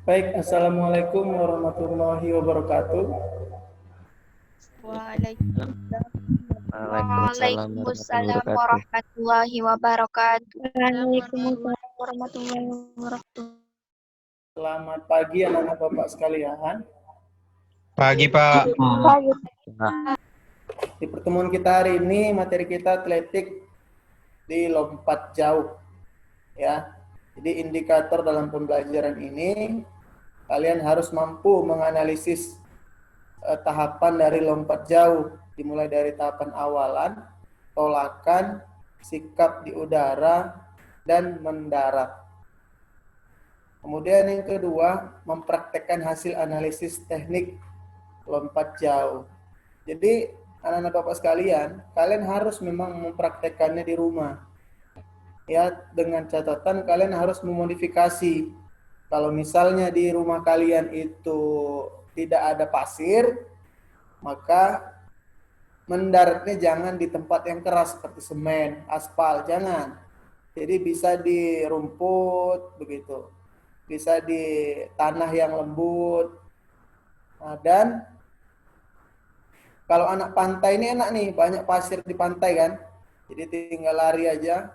Baik, Assalamualaikum warahmatullahi wabarakatuh. Waalaikumsalam. Waalaikumsalam warahmatullahi Waalaikumsalam wabarakatuh. warahmatullahi wabarakatuh. Waalaikumsalam warahmatullahi wabarakatuh. Selamat pagi anak-anak Bapak sekalian. Pagi, Pak. Pagi. Nah, Di pertemuan kita hari ini materi kita atletik di lompat jauh. Ya. Jadi indikator dalam pembelajaran ini kalian harus mampu menganalisis tahapan dari lompat jauh, dimulai dari tahapan awalan, tolakan, sikap di udara, dan mendarat. Kemudian yang kedua, mempraktekkan hasil analisis teknik lompat jauh. Jadi anak-anak Bapak sekalian, kalian harus memang mempraktekannya di rumah. Ya, dengan catatan kalian harus memodifikasi. Kalau misalnya di rumah kalian itu tidak ada pasir, maka mendaratnya jangan di tempat yang keras seperti semen, aspal, jangan. Jadi bisa di rumput begitu. Bisa di tanah yang lembut. Nah, dan kalau anak pantai ini enak nih, banyak pasir di pantai kan. Jadi tinggal lari aja,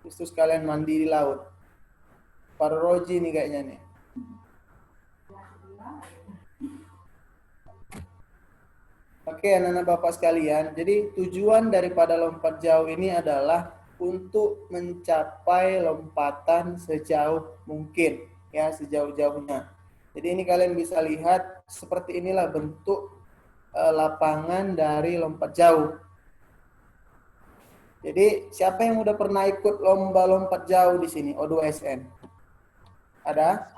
terus kalian mandi di laut. Paroji nih kayaknya nih. Oke, anak-anak Bapak sekalian, jadi tujuan daripada lompat jauh ini adalah untuk mencapai lompatan sejauh mungkin, ya sejauh-jauhnya. Jadi ini kalian bisa lihat seperti inilah bentuk lapangan dari lompat jauh. Jadi siapa yang udah pernah ikut lomba lompat jauh di sini? O2SN. Ada?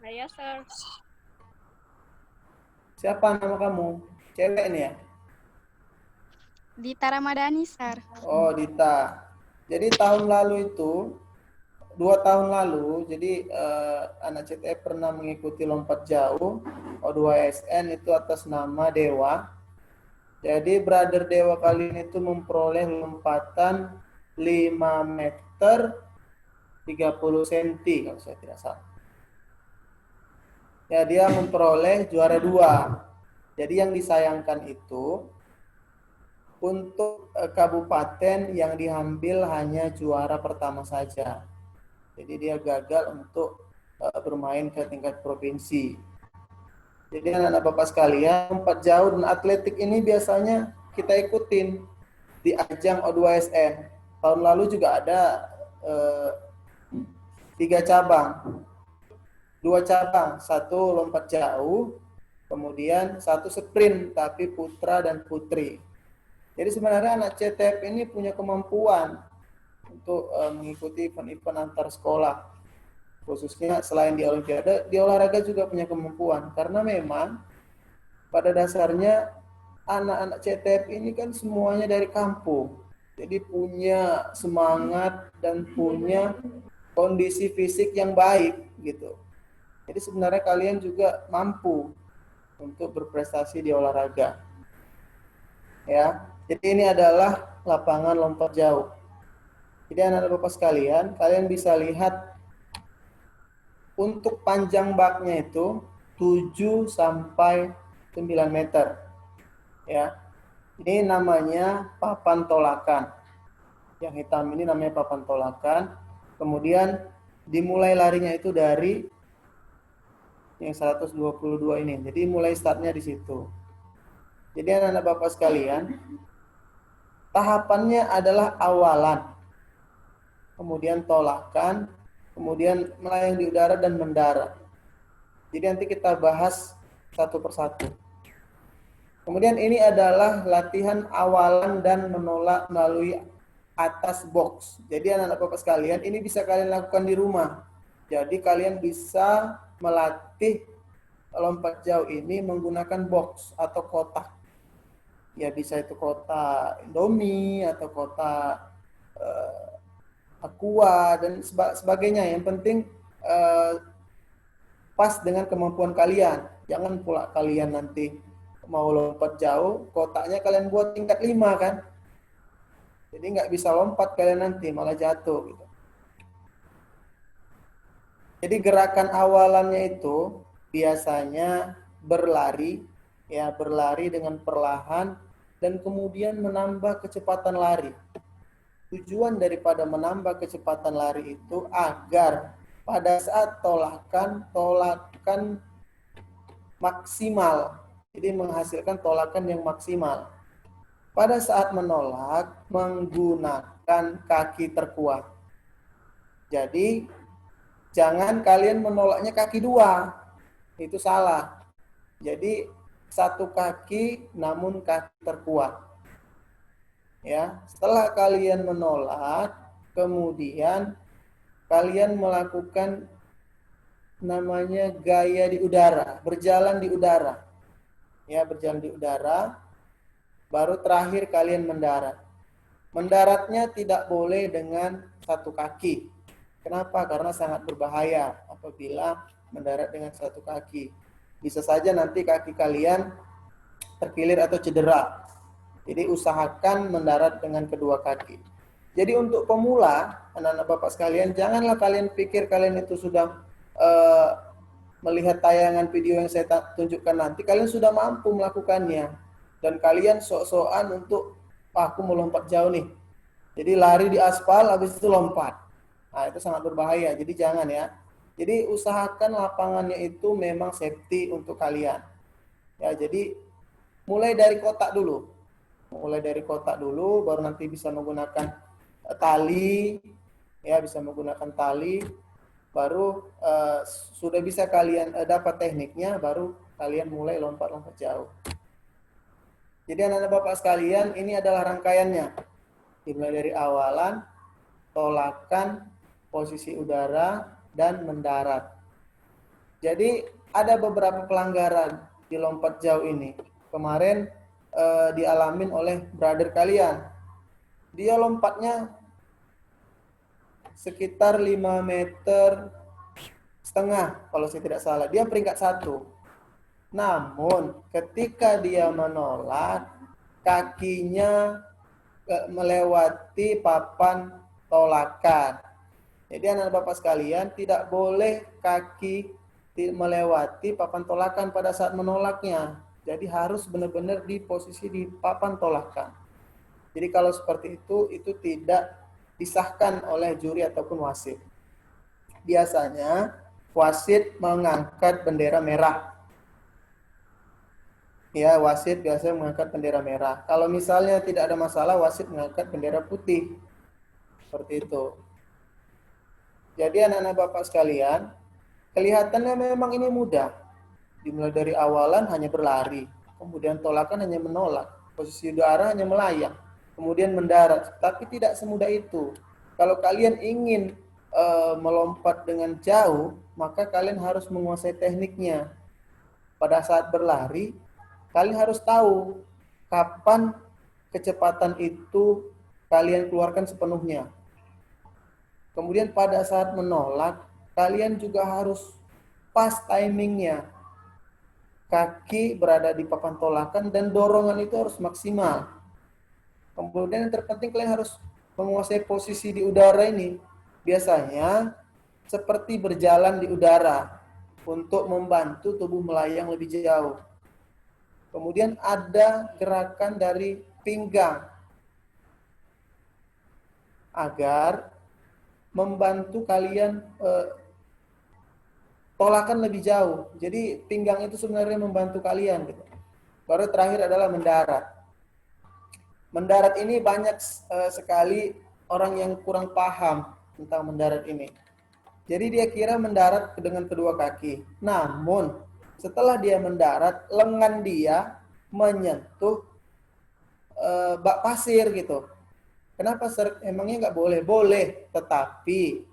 Saya, Sir. Siapa nama kamu? Cewek nih ya? Dita Ramadhani, Sar. Oh, Dita. Jadi tahun lalu itu, 2 tahun lalu, jadi anak CTF pernah mengikuti lompat jauh O2SN itu atas nama Dewa. Jadi Brother Dewa kali ini itu memperoleh lompatan 5 meter 30 cm kalau saya tidak salah. Ya, dia memperoleh juara 2. Jadi yang disayangkan itu untuk kabupaten yang diambil hanya juara pertama saja. Jadi dia gagal untuk bermain ke tingkat provinsi. Jadi anak-anak Bapak sekalian, lompat jauh dan atletik ini biasanya kita ikutin di ajang O2SN. Tahun lalu juga ada 3 cabang. 2 cabang, 1 lompat jauh, kemudian 1 sprint, tapi putra dan putri. Jadi sebenarnya anak CTF ini punya kemampuan untuk mengikuti event-event antar sekolah. Khususnya selain di Olimpiade, di olahraga juga punya kemampuan. Karena memang pada dasarnya anak-anak CTF ini kan semuanya dari kampung. Jadi punya semangat dan punya kondisi fisik yang baik gitu. Jadi sebenarnya kalian juga mampu untuk berprestasi di olahraga. Ya. Jadi ini adalah lapangan lompat jauh. Jadi anak-anak Bapak sekalian, kalian bisa lihat untuk panjang baknya itu 7 sampai 9 meter. Ya. Ini namanya papan tolakan. Yang hitam ini namanya papan tolakan. Kemudian dimulai larinya itu dari yang 122 ini. Jadi mulai startnya di situ. Jadi anak-anak Bapak sekalian, tahapannya adalah awalan, kemudian tolakan, kemudian melayang di udara dan mendarat. Jadi nanti kita bahas satu persatu. Kemudian ini adalah latihan awalan dan menolak melalui atas box. Jadi anak-anak Bapak sekalian, ini bisa kalian lakukan di rumah. Jadi kalian bisa melatih lompat jauh ini menggunakan box atau kotak. Ya bisa itu kotak Indomie atau kotak Aqua dan sebagainya. Yang penting pas dengan kemampuan kalian. Jangan pula kalian nanti mau lompat jauh, kotaknya kalian buat tingkat 5 kan. Jadi nggak bisa lompat kalian nanti, malah jatuh gitu. Jadi gerakan awalannya itu biasanya berlari, ya berlari dengan perlahan dan kemudian menambah kecepatan lari. Tujuan daripada menambah kecepatan lari itu agar pada saat tolakan maksimal. Jadi menghasilkan tolakan yang maksimal. Pada saat menolak menggunakan kaki terkuat. Jadi jangan kalian menolaknya kaki dua. Itu salah. Jadi satu kaki namun kaki terkuat. Ya, setelah kalian menolak, kemudian kalian melakukan namanya gaya di udara, berjalan di udara. Ya, berjalan di udara, baru terakhir kalian mendarat. Mendaratnya tidak boleh dengan satu kaki. Kenapa? Karena sangat berbahaya apabila mendarat dengan satu kaki. Bisa saja nanti kaki kalian terkilir atau cedera. Jadi usahakan mendarat dengan kedua kaki. Jadi untuk pemula, anak-anak Bapak sekalian, janganlah kalian pikir kalian itu sudah melihat tayangan video yang saya tunjukkan nanti, kalian sudah mampu melakukannya. Dan kalian sok-sokan untuk, aku mau lompat jauh nih. Jadi lari di aspal, habis itu lompat. Nah, itu sangat berbahaya, jadi jangan ya. Jadi usahakan lapangannya itu memang safety untuk kalian. Ya, jadi mulai dari kotak dulu. Mulai dari kotak dulu, baru nanti bisa menggunakan tali, ya bisa menggunakan tali, baru sudah bisa kalian dapat tekniknya, baru kalian mulai lompat-lompat jauh. Jadi anak-anak Bapak sekalian, ini adalah rangkaiannya. Dimulai dari awalan, tolakan, posisi udara, dan mendarat. Jadi ada beberapa pelanggaran di lompat jauh ini. Kemarin dialamin oleh brother kalian. Dia lompatnya sekitar 5,5 meter kalau saya tidak salah. Dia peringkat 1. Namun ketika dia menolak, kakinya melewati papan tolakan. Jadi anak Bapak sekalian, tidak boleh kaki melewati papan tolakan pada saat menolaknya. Jadi harus benar-benar di posisi di papan tolakan. Jadi kalau seperti itu tidak disahkan oleh juri ataupun wasit. Biasanya wasit mengangkat bendera merah. Ya, wasit biasanya mengangkat bendera merah. Kalau misalnya tidak ada masalah, wasit mengangkat bendera putih. Seperti itu. Jadi anak-anak Bapak sekalian, kelihatannya memang ini mudah. Dimulai dari awalan hanya berlari, kemudian tolakan hanya menolak, posisi udara hanya melayang, kemudian mendarat. Tapi tidak semudah itu. Kalau kalian ingin melompat dengan jauh, maka kalian harus menguasai tekniknya. Pada saat berlari, kalian harus tahu kapan kecepatan itu kalian keluarkan sepenuhnya. Kemudian pada saat menolak, kalian juga harus pas timingnya. Kaki berada di papan tolakan dan dorongan itu harus maksimal. Kemudian yang terpenting kalian harus menguasai posisi di udara ini. Biasanya seperti berjalan di udara untuk membantu tubuh melayang lebih jauh. Kemudian ada gerakan dari pinggang agar membantu kalian tolakan lebih jauh. Jadi pinggang itu sebenarnya membantu kalian gitu. Baru terakhir adalah mendarat. Mendarat ini banyak sekali orang yang kurang paham tentang mendarat ini. Jadi dia kira mendarat dengan kedua kaki. Namun setelah dia mendarat, lengan dia menyentuh bak pasir gitu. Kenapa emangnya nggak boleh? Boleh, tetapi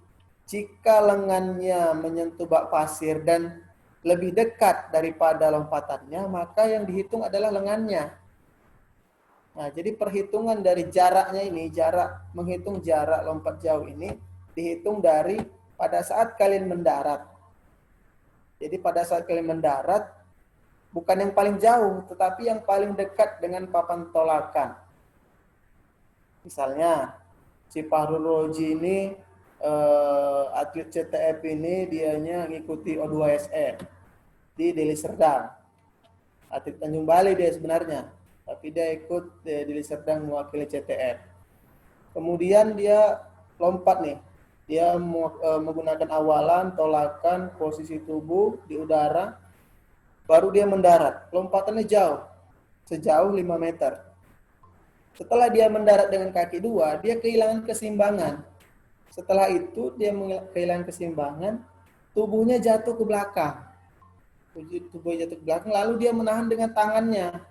jika lengannya menyentuh bak pasir dan lebih dekat daripada lompatannya, maka yang dihitung adalah lengannya. Nah, jadi perhitungan dari jaraknya ini, menghitung jarak lompat jauh ini, dihitung dari pada saat kalian mendarat. Jadi pada saat kalian mendarat, bukan yang paling jauh, tetapi yang paling dekat dengan papan tolakan. Misalnya, si Fahrul Roji ini atlet CTF ini dianya ngikuti O2SN di Deli Serdang. Atlet Tanjung Balai dia sebenarnya, tapi dia ikut Deli Serdang mewakili CTF. Kemudian dia lompat nih, dia menggunakan awalan, tolakan, posisi tubuh di udara, baru dia mendarat. Lompatannya jauh, sejauh 5 meter. Setelah dia mendarat dengan kaki dua, dia kehilangan keseimbangan. Setelah itu dia kehilangan keseimbangan, tubuhnya jatuh ke belakang. Tubuhnya jatuh ke belakang, lalu dia menahan dengan tangannya.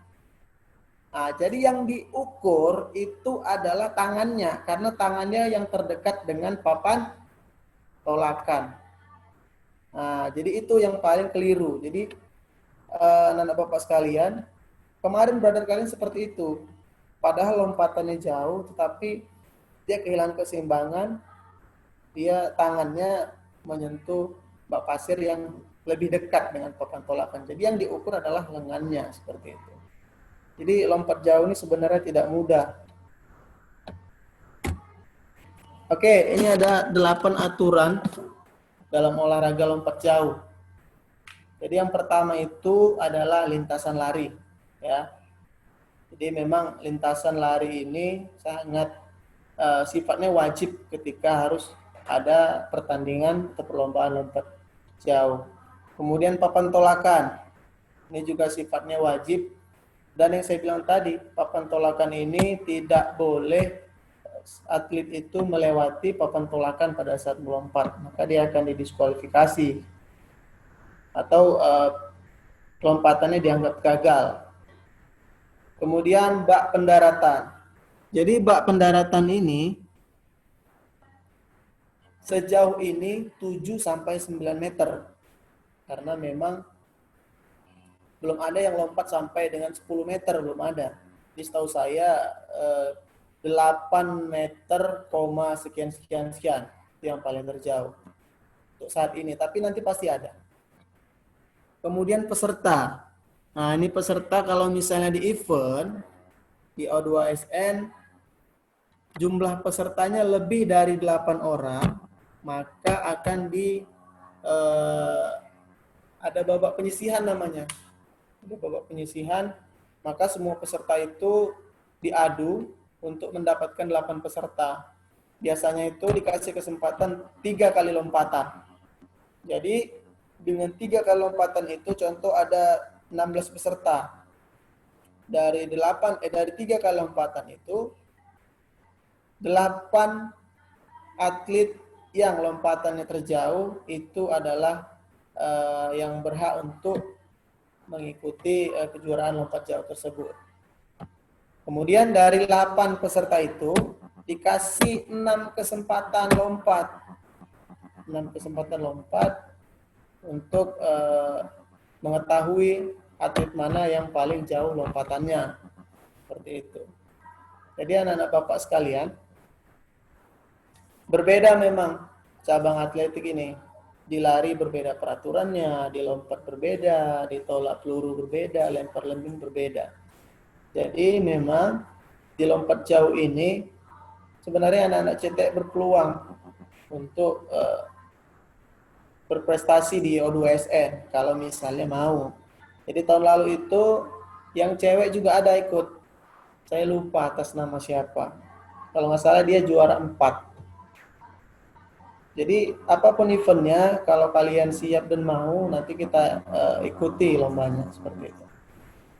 Nah, jadi yang diukur itu adalah tangannya, karena tangannya yang terdekat dengan papan tolakan. Nah, jadi itu yang paling keliru. Jadi, anak-anak Bapak sekalian, kemarin brother kalian seperti itu. Padahal lompatannya jauh, tetapi dia kehilangan keseimbangan, dia tangannya menyentuh bak pasir yang lebih dekat dengan papan tolakan. Jadi yang diukur adalah lengannya, seperti itu. Jadi lompat jauh ini sebenarnya tidak mudah. Oke, ini ada 8 aturan dalam olahraga lompat jauh. Jadi yang pertama itu adalah lintasan lari, ya. Jadi memang lintasan lari ini sangat sifatnya wajib ketika harus ada pertandingan atau perlombaan lompat jauh. Kemudian papan tolakan, ini juga sifatnya wajib. Dan yang saya bilang tadi, papan tolakan ini tidak boleh atlet itu melewati papan tolakan pada saat melompat, maka dia akan didiskualifikasi atau lompatannya dianggap gagal. Kemudian bak pendaratan. Jadi bak pendaratan ini sejauh ini 7 sampai 9 meter. Karena memang belum ada yang lompat sampai dengan 10 meter, belum ada. Jadi setahu saya 8 meter, sekian itu yang paling terjauh untuk saat ini. Tapi nanti pasti ada. Kemudian peserta. Nah, ini peserta kalau misalnya di event di O2SN jumlah pesertanya lebih dari 8 orang, maka akan ada babak penyisihan namanya. Ada babak penyisihan, maka semua peserta itu diadu untuk mendapatkan 8 peserta. Biasanya itu dikasih kesempatan 3 kali lompatan. Jadi dengan 3 kali lompatan itu, contoh ada 16 peserta. Dari 3 kali lompatan itu 8 atlet yang lompatannya terjauh itu adalah yang berhak untuk mengikuti kejuaraan lompat jauh tersebut. Kemudian dari 8 peserta itu dikasih 6 kesempatan lompat. 6 kesempatan lompat untuk mengetahui atlet mana yang paling jauh lompatannya. Seperti itu. Jadi anak-anak Bapak sekalian, berbeda memang cabang atletik ini. Di lari berbeda peraturannya, di lompat berbeda, di tolak peluru berbeda, lempar lembing berbeda. Jadi memang di lompat jauh ini sebenarnya anak-anak CTF berpeluang untuk berprestasi di O2SN kalau misalnya mau. Jadi tahun lalu itu yang cewek juga ada ikut. Saya lupa atas nama siapa. Kalau nggak salah dia juara 4. Jadi apapun eventnya, kalau kalian siap dan mau, nanti kita ikuti lombanya seperti itu.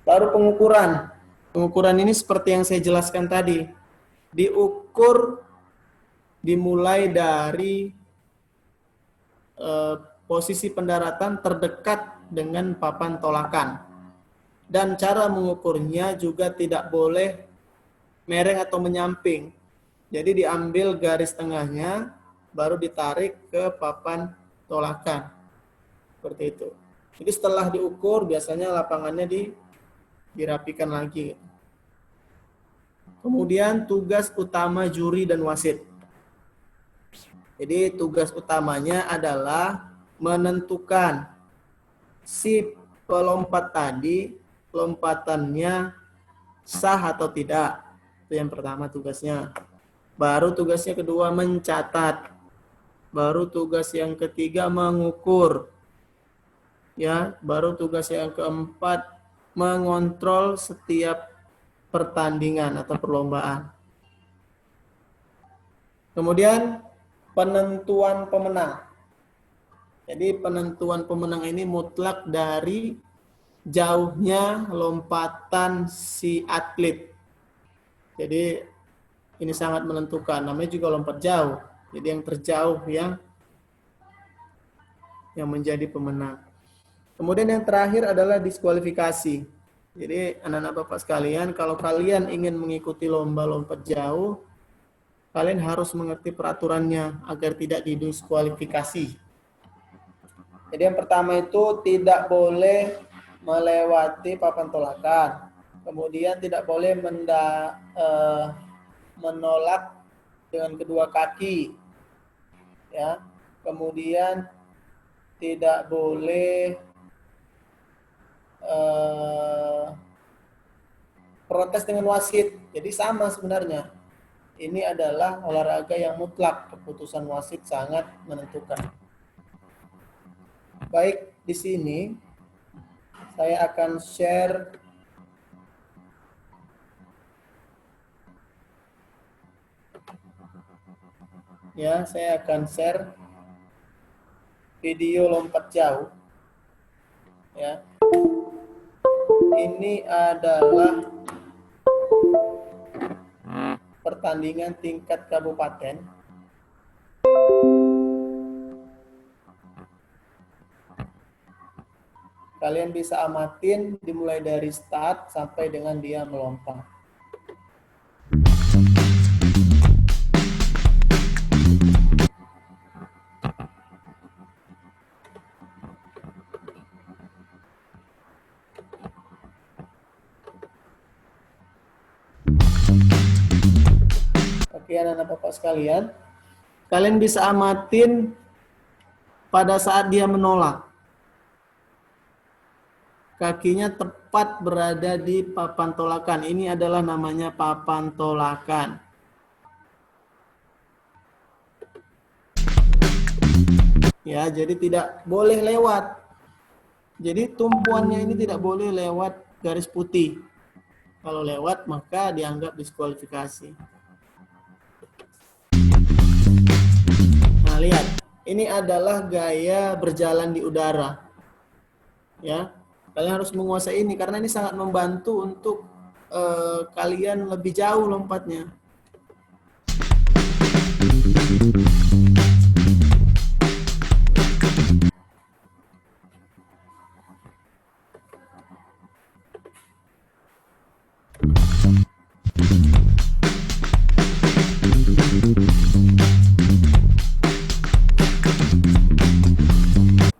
Baru pengukuran. Pengukuran ini seperti yang saya jelaskan tadi. Diukur dimulai dari posisi pendaratan terdekat dengan papan tolakan. Dan cara mengukurnya juga tidak boleh mereng atau menyamping. Jadi diambil garis tengahnya, baru ditarik ke papan tolakan. Seperti itu. Jadi setelah diukur, biasanya lapangannya dirapikan lagi. Kemudian tugas utama juri dan wasit. Jadi tugas utamanya adalah menentukan si pelompat tadi, lompatannya sah atau tidak. Itu yang pertama tugasnya. Baru tugasnya kedua mencatat. Baru tugas yang ketiga mengukur. Ya, baru tugas yang keempat mengontrol setiap pertandingan atau perlombaan. Kemudian penentuan pemenang. Jadi penentuan pemenang ini mutlak dari jauhnya lompatan si atlet. Jadi ini sangat menentukan. Namanya juga lompat jauh. Jadi yang terjauh yang menjadi pemenang. Kemudian yang terakhir adalah diskualifikasi. Jadi anak-anak Bapak sekalian, kalau kalian ingin mengikuti lomba lompat jauh, kalian harus mengerti peraturannya agar tidak didiskualifikasi. Jadi yang pertama itu tidak boleh melewati papan tolakan. Kemudian tidak boleh menolak dengan kedua kaki. Ya. Kemudian tidak boleh protes dengan wasit. Jadi sama sebenarnya. Ini adalah olahraga yang mutlak, keputusan wasit sangat menentukan. Baik, di sini saya akan share video lompat jauh. Ya. Ini adalah pertandingan tingkat kabupaten. Kalian bisa amatin dimulai dari start sampai dengan dia melompat. Oke, anak-anak Bapak sekalian, kalian bisa amatin pada saat dia menolak. Kakinya tepat berada di papan tolakan. Ini adalah namanya papan tolakan. Ya, jadi tidak boleh lewat. Jadi tumpuannya ini tidak boleh lewat garis putih. Kalau lewat maka dianggap diskualifikasi. Nah, lihat. Ini adalah gaya berjalan di udara. Ya. Kalian harus menguasai ini karena ini sangat membantu untuk kalian lebih jauh lompatnya.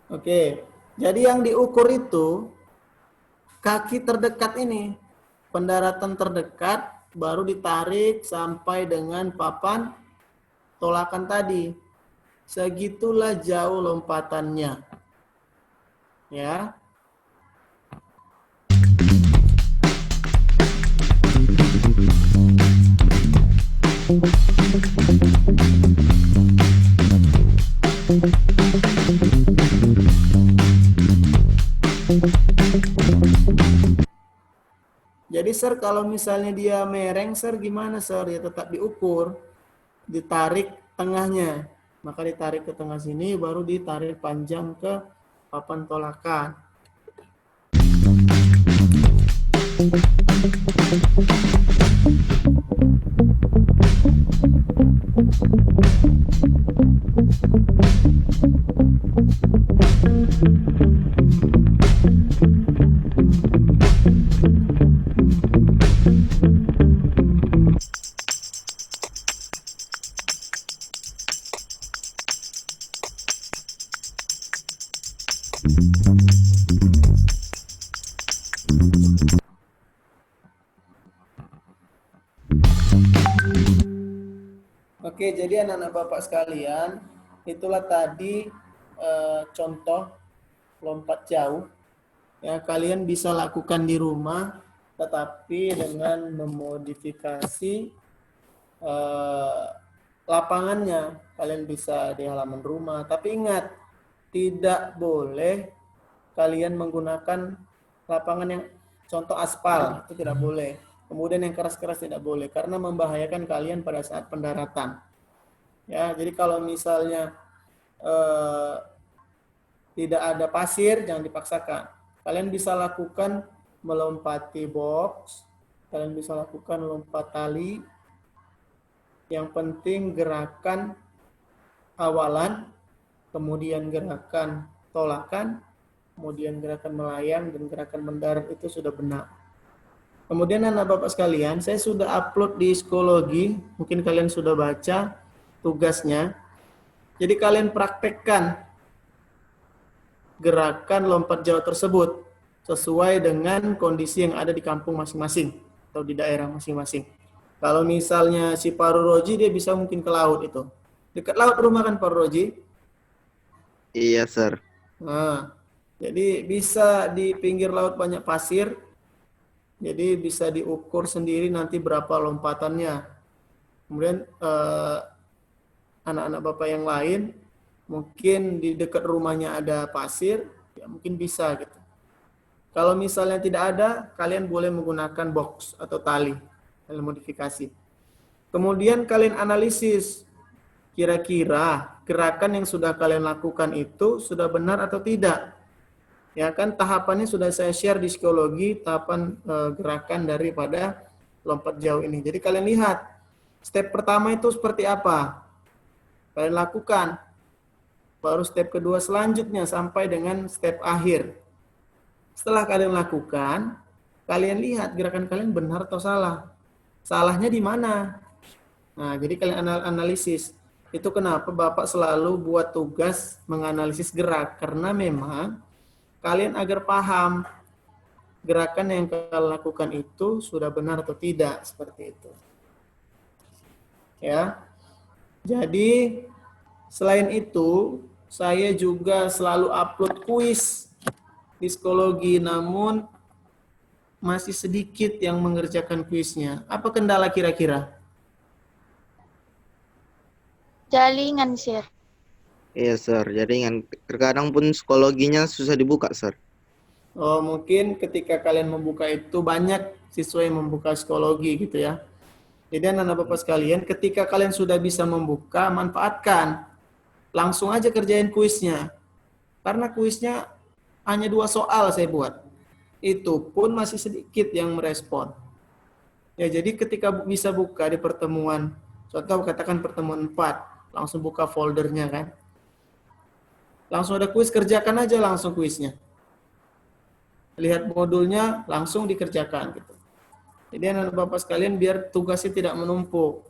Oke, jadi yang diukur itu kaki terdekat ini, pendaratan terdekat baru ditarik sampai dengan papan tolakan tadi. Segitulah jauh lompatannya. Ya. Jadi sir, kalau misalnya dia mereng sir, gimana sir? Ya tetap diukur, ditarik tengahnya, maka ditarik ke tengah sini, baru ditarik panjang ke papan tolakan. Oke, jadi anak-anak Bapak sekalian, itulah tadi contoh lompat jauh. Ya, kalian bisa lakukan di rumah, tetapi dengan memodifikasi lapangannya. Kalian bisa di halaman rumah. Tapi ingat, tidak boleh kalian menggunakan lapangan yang contoh aspal. Itu tidak boleh. Kemudian yang keras-keras tidak boleh. Karena membahayakan kalian pada saat pendaratan. Ya, jadi kalau misalnya tidak ada pasir, jangan dipaksakan. Kalian bisa lakukan melompati box, kalian bisa lakukan lompat tali. Yang penting gerakan awalan, kemudian gerakan tolakan, kemudian gerakan melayang, dan gerakan mendarat itu sudah benar. Kemudian anak bapak sekalian, saya sudah upload di psikologi, mungkin kalian sudah baca tugasnya. Jadi kalian praktekkan gerakan lompat jauh tersebut sesuai dengan kondisi yang ada di kampung masing-masing atau di daerah masing-masing. Kalau misalnya si Paru Roji, dia bisa mungkin ke laut itu. Dekat laut rumah kan Paru Roji? Iya, Sir. Nah, jadi bisa di pinggir laut banyak pasir. Jadi bisa diukur sendiri nanti berapa lompatannya. Kemudian anak-anak bapak yang lain, mungkin di dekat rumahnya ada pasir, ya mungkin bisa gitu. Kalau misalnya tidak ada, kalian boleh menggunakan box atau tali dalam modifikasi. Kemudian kalian analisis, kira-kira gerakan yang sudah kalian lakukan itu sudah benar atau tidak. Ya kan, tahapannya sudah saya share di psikologi, tahapan gerakan daripada lompat jauh ini. Jadi kalian lihat, step pertama itu seperti apa. Kalian lakukan. Baru step kedua selanjutnya sampai dengan step akhir. Setelah kalian lakukan, kalian lihat gerakan kalian benar atau salah. Salahnya di mana? Nah, jadi kalian analisis. Itu kenapa Bapak selalu buat tugas menganalisis gerak. Karena memang kalian agar paham gerakan yang kalian lakukan itu sudah benar atau tidak. Seperti itu. Ya. Jadi, selain itu, saya juga selalu upload kuis psikologi, namun masih sedikit yang mengerjakan kuisnya. Apa kendala kira-kira? Jaringan, Sir. Iya, Sir. Jadi terkadang pun psikologinya susah dibuka, Sir. Oh, mungkin ketika kalian membuka itu banyak siswa yang membuka psikologi gitu ya. Jadi anak bapak sekalian, ketika kalian sudah bisa membuka, manfaatkan. Langsung aja kerjain kuisnya. Karena kuisnya hanya 2 soal saya buat. Itu pun masih sedikit yang merespon. Ya, jadi ketika bisa buka di pertemuan, contoh katakan pertemuan 4, langsung buka foldernya kan. Langsung ada kuis, kerjakan aja langsung kuisnya. Lihat modulnya, langsung dikerjakan gitu. Jadi anak bapak sekalian biar tugasnya tidak menumpuk.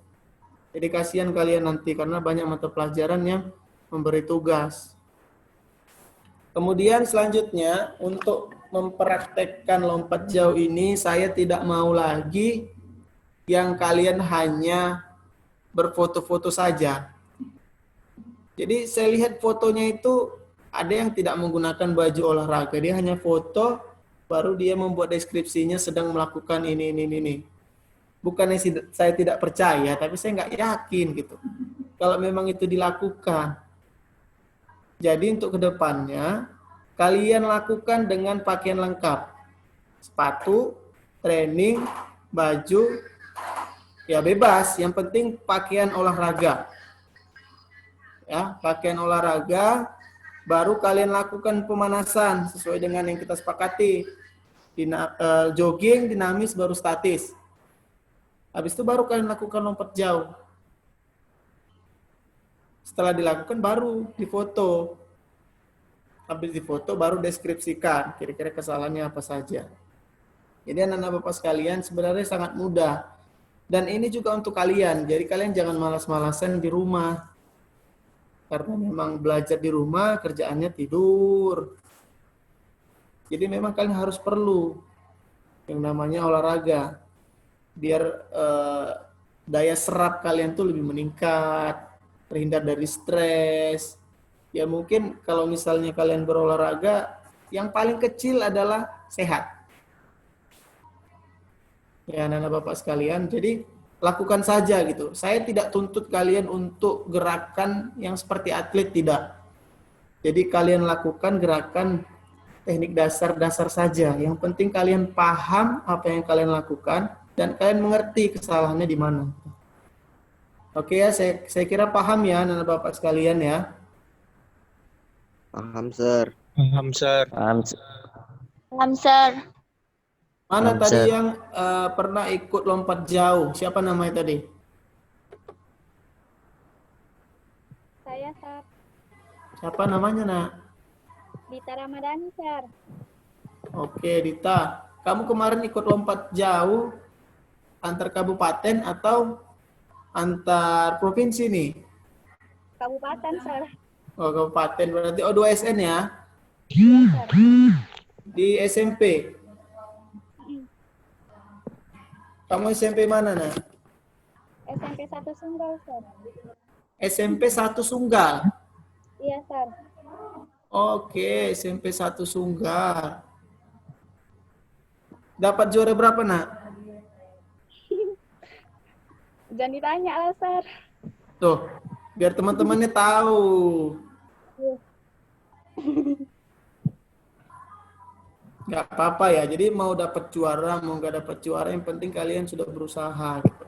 Jadi kasihan kalian nanti karena banyak mata pelajaran yang memberi tugas. Kemudian selanjutnya untuk mempraktekkan lompat jauh ini saya tidak mau lagi yang kalian hanya berfoto-foto saja. Jadi saya lihat fotonya itu ada yang tidak menggunakan baju olahraga, dia hanya foto baru dia membuat deskripsinya sedang melakukan ini. Bukannya saya tidak percaya, tapi saya nggak yakin gitu. Kalau memang itu dilakukan. Jadi untuk kedepannya, kalian lakukan dengan pakaian lengkap. Sepatu, training, baju, ya bebas. Yang penting pakaian olahraga. Ya, pakaian olahraga, baru kalian lakukan pemanasan sesuai dengan yang kita sepakati. Jogging, dinamis, baru statis. Habis itu baru kalian lakukan lompat jauh. Setelah dilakukan baru difoto. Habis difoto baru deskripsikan kira-kira kesalahannya apa saja. Jadi anak-anak bapak sekalian sebenarnya sangat mudah. Dan ini juga untuk kalian. Jadi kalian jangan malas-malasan di rumah. Karena memang belajar di rumah kerjaannya tidur. Jadi memang kalian harus perlu yang namanya olahraga. Biar daya serap kalian tuh lebih meningkat. Terhindar dari stres. Ya mungkin kalau misalnya kalian berolahraga, yang paling kecil adalah sehat. Ya anak-anak bapak sekalian, jadi lakukan saja gitu. Saya tidak tuntut kalian untuk gerakan yang seperti atlet, tidak. Jadi kalian lakukan gerakan teknik dasar-dasar saja. Yang penting kalian paham apa yang kalian lakukan dan kalian mengerti kesalahannya di mana. Oke ya, saya kira paham ya anak Bapak sekalian ya. Paham, Sir. Paham, Sir. Paham, Paham, Sir. Mana Paham, tadi Sir. yang pernah ikut lompat jauh? Siapa namanya tadi? Saya, Sir. Siapa namanya, Nak? Dita Ramadhani, Sir. Oke, Dita. Kamu kemarin ikut lompat jauh antar kabupaten atau antar provinsi nih? Kabupaten, Sir. Oh, kabupaten berarti O2SN ya? Iya, Sir. Di SMP. Kamu SMP mana, Nak? SMP 1 Sunggal, Sir. SMP 1 Sunggal. Iya, Sir. Oke, SMP 1 Sunggal. Dapat juara berapa, Nak? Jangan ditanya lah, Sir. Tuh, biar teman-temannya tahu. Nggak apa-apa ya, jadi mau dapat juara, mau nggak dapat juara, yang penting kalian sudah berusaha. Gitu.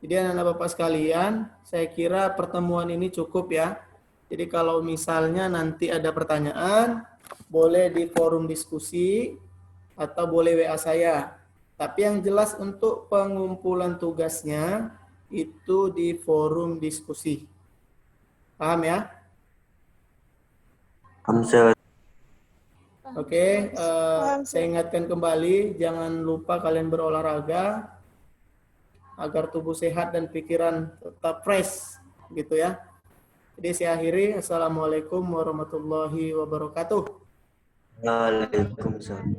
Jadi anak-anak Bapak sekalian, saya kira pertemuan ini cukup ya. Jadi kalau misalnya nanti ada pertanyaan, boleh di forum diskusi, atau boleh WA saya. Tapi yang jelas untuk pengumpulan tugasnya, itu di forum diskusi. Paham ya? Paham, Sir. Oke, saya ingatkan kembali, jangan lupa kalian berolahraga agar tubuh sehat dan pikiran tetap fresh, gitu ya. Jadi saya akhiri, Assalamualaikum warahmatullahi wabarakatuh. Waalaikumsalam.